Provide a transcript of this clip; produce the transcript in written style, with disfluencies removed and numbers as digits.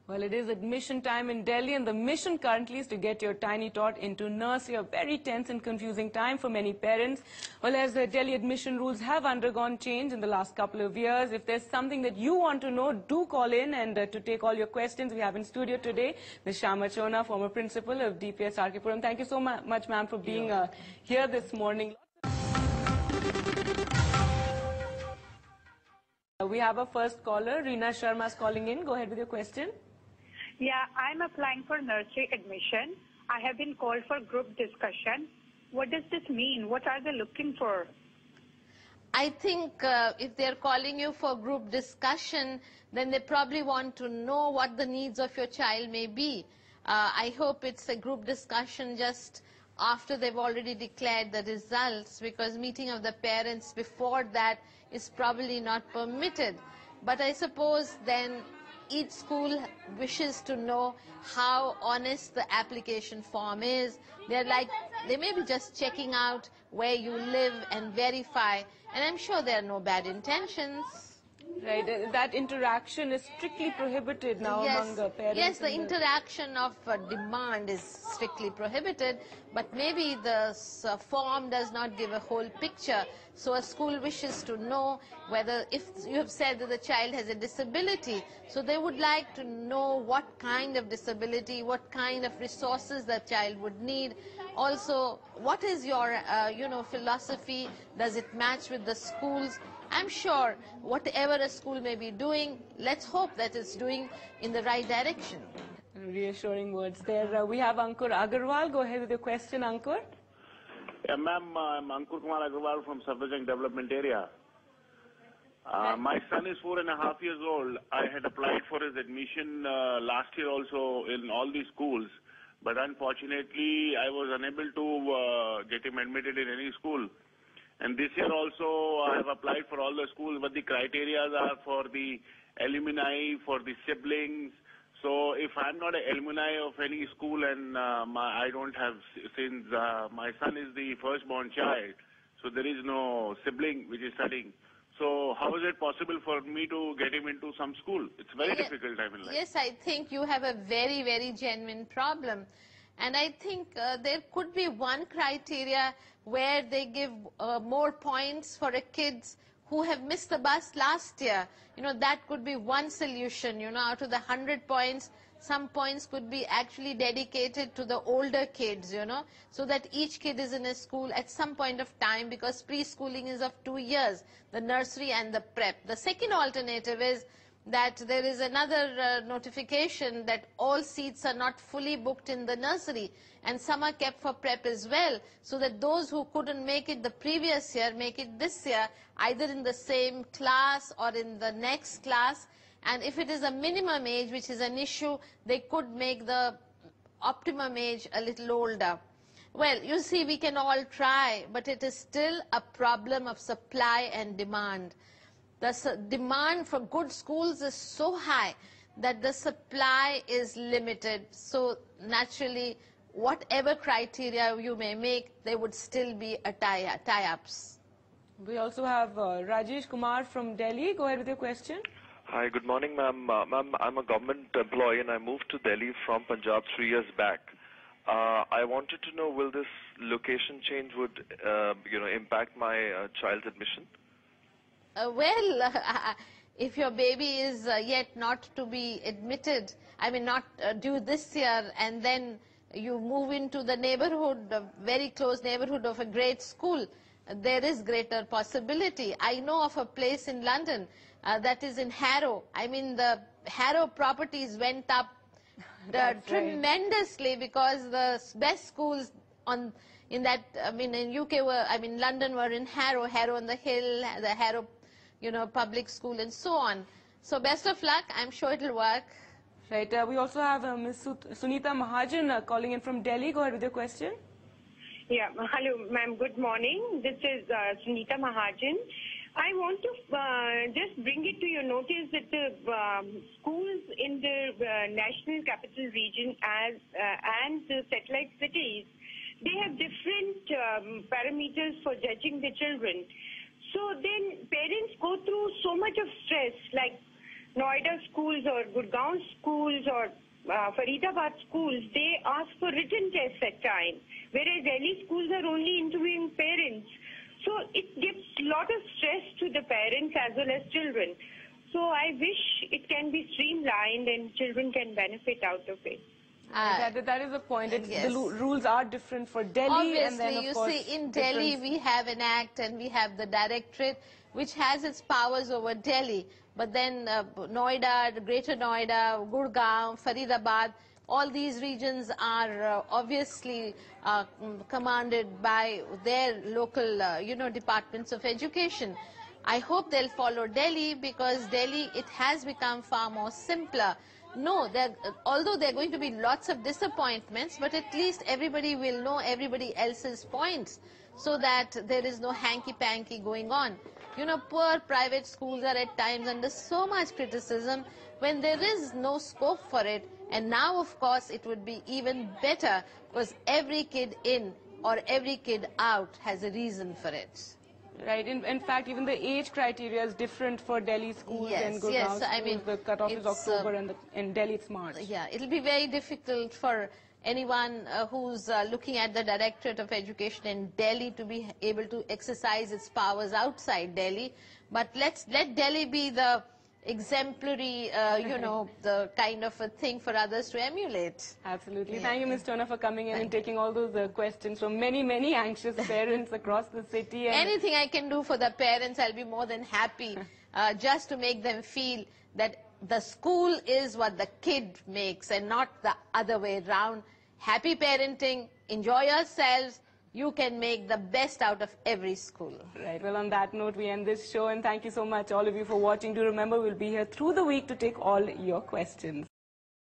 Well, it is admission time in Delhi, and the mission currently is to get your tiny tot into nursery, a very tense and confusing time for many parents. Well, as the Delhi admission rules have undergone change in the last couple of years, if there's something that you want to know, do call in, and to take all your questions, we have in studio today Ms. Shyama, Chona, former principal of DPS RKP. Thank you so much, ma'am, for being here this morning. We have a first caller. Reena Sharma is calling in. Go ahead with your question. Yeah, I'm applying for nursery admission. I have been called for group discussion. What does this mean? What are they looking for? I think if they're calling you for group discussion, then they probably want to know what the needs of your child may be. I hope it's a group discussion just after they've already declared the results, because meeting of the parents before that is probably not permitted. But I suppose then each school wishes to know how honest the application form is. They may be just checking out where you live and verify, and I'm sure there are no bad intentions. Right, that interaction is strictly prohibited now among the parents. Yes, the interaction of demand is strictly prohibited, but maybe the form does not give a whole picture. So a school wishes to know whether, if you have said that the child has a disability, so they would like to know what kind of disability, what kind of resources that child would need. Also, what is your, philosophy? Does it match with the schools? I'm sure whatever a school may be doing, let's hope that it's doing in the right direction. Reassuring words there. We have Ankur Agarwal. Go ahead with your question, Ankur. Yeah, ma'am, I'm Ankur Kumar Agarwal from Safdarjung Development Area. My son is 4.5 years old. I had applied for his admission last year also in all these schools, but unfortunately I was unable to get him admitted in any school. And this year also I have applied for all the schools, but the criteria are for the alumni, for the siblings. So if I'm not an alumni of any school and I don't have, since my son is the firstborn child, so there is no sibling which is studying. So how is it possible for me to get him into some school? It's very difficult time in life. Yes, I think you have a very, very genuine problem. And I think there could be one criteria where they give more points for kids who have missed the bus last year. That could be one solution. Out of the 100 points, some points could be actually dedicated to the older kids, so that each kid is in a school at some point of time, because preschooling is of 2 years, the nursery and the prep. The second alternative is that there is another notification that all seats are not fully booked in the nursery, and some are kept for prep as well, so that those who couldn't make it the previous year make it this year, either in the same class or in the next class. And if it is a minimum age, which is an issue, they could make the optimum age a little older. Well, you see, we can all try, but it is still a problem of supply and demand. The demand for good schools is so high that the supply is limited. So naturally, whatever criteria you may make, there would still be a tie-ups. We also have Rajesh Kumar from Delhi. Go ahead with your question. Hi, good morning, ma'am. Ma'am, I'm a government employee and I moved to Delhi from Punjab 3 years back. I wanted to know, will this location change would impact my child's admission? If your baby is yet not to be admitted, not due this year, and then you move into the neighborhood, a very close neighborhood of a great school, there is greater possibility. I know of a place in London that is in Harrow. The Harrow properties went up tremendously, because the best schools in UK were, London were in Harrow on the Hill, the Harrow public school and so on. So best of luck. I'm sure it'll work. Right. We also have Ms. Sunita Mahajan calling in from Delhi. Go ahead with your question. Yeah. Hello, ma'am. Good morning. This is Sunita Mahajan. I want to just bring it to your notice that the schools in the National Capital Region and the satellite cities, they have different parameters for judging the children. So then parents go through so much of stress, like Noida schools or Gurgaon schools or Faridabad schools, they ask for written tests at time, whereas Delhi schools are only interviewing parents. So it gives a lot of stress to the parents as well as children. So I wish it can be streamlined and children can benefit out of it. That is the point. Yes. The rules are different for Delhi. Obviously, and then, of you course, see, in Delhi difference. we have an act and we have the directorate which has its powers over Delhi. But then Noida, Greater Noida, Gurgaon, Faridabad, all these regions are obviously commanded by their local, departments of education. I hope they'll follow Delhi, because Delhi, it has become far more simpler. No, although there are going to be lots of disappointments, but at least everybody will know everybody else's points, so that there is no hanky-panky going on. Poor private schools are at times under so much criticism when there is no scope for it. And now, of course, it would be even better, because every kid in or every kid out has a reason for it. Right. In fact, even the age criteria is different for Delhi schools and Gurgaon schools. I mean, the cutoff is October, and in Delhi it's March. Yeah, it'll be very difficult for anyone who's looking at the Directorate of Education in Delhi to be able to exercise its powers outside Delhi. But let Delhi be the exemplary, the kind of a thing for others to emulate. Absolutely. Yeah. Thank you, Ms. Chona, for coming in and taking all those questions from many, many anxious parents across the city. And anything I can do for the parents, I'll be more than happy, just to make them feel that the school is what the kid makes and not the other way around. Happy parenting, enjoy yourselves. You can make the best out of every school. Right. Well, on that note, we end this show, and thank you so much, all of you, for watching. Do remember, we'll be here through the week to take all your questions.